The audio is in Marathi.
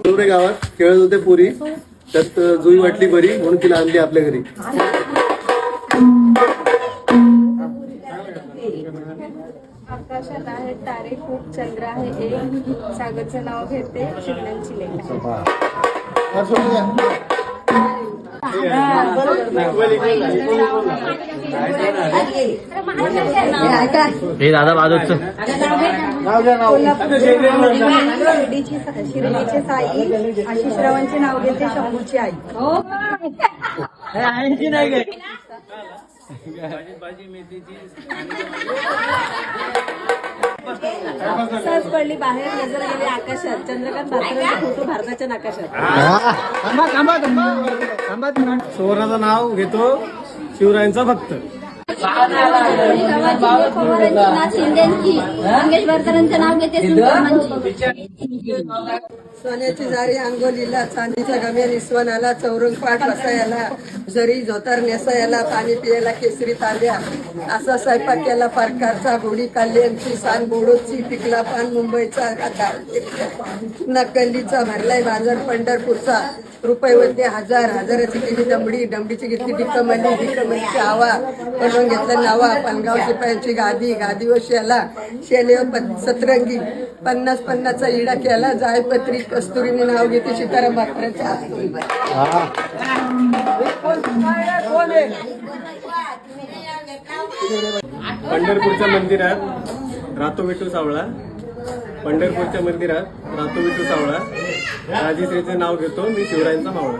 दुसऱ्या गावात खेळत होते पोरी, त्यात जुई वाटली बरी म्हणून तिला आणली आपल्या घरी. आकाशात आहे तारे खूप, चंद्र आहे एक, सागरचं नाव घेते शिवण्यांची लेख. हे दादा बाजूच शिर्डीचे साई, आशिषरावांचे नाव घेते शंभूची आई. सहज पडली बाहेर, नजर गेली आकाशात, चंद्रकांत भास्करांचा फोटो भारताच्या नकाशात. सुवर्णाचं नाव घेतो शिवरायांचा भक्त. मंगेशवरकरांचं नाव घेते सोन्याची जारी अंगोलीला, चांदीच्या गम्या निस्वनाला, चौरंग पाठ बसायला, जरी झोतार नेसायला, पाणी पियाला केसरी तांब्या, असा स्वयंपाक केला परकारचा, गोडी काल्यांची सान बोडोची, पिकला पान मुंबईचा, नकलीचा भरलाय बाजार पंढरपूरचा, रुपये होते हजार, हजाराची केली दमडी, दमडीची घेतली भिकमली, भिकमलीची आवा, बनवून घेतलं नावा, पानगाव शिपायांची गादी, गादीवर शेला, शेलेवर सतरंगी, 50-50चा इडा केला, जायपत्री कस्तुरीने नाव घेते सीताराम भाकरांचा. पंढरपूरच्या मंदिरात रातो विठू सावळा, पंढरपूरच्या मंदिरात रातो विठू सावळा, राजेश्रीचे नाव घेतो मी शिवरायांचा मावळा.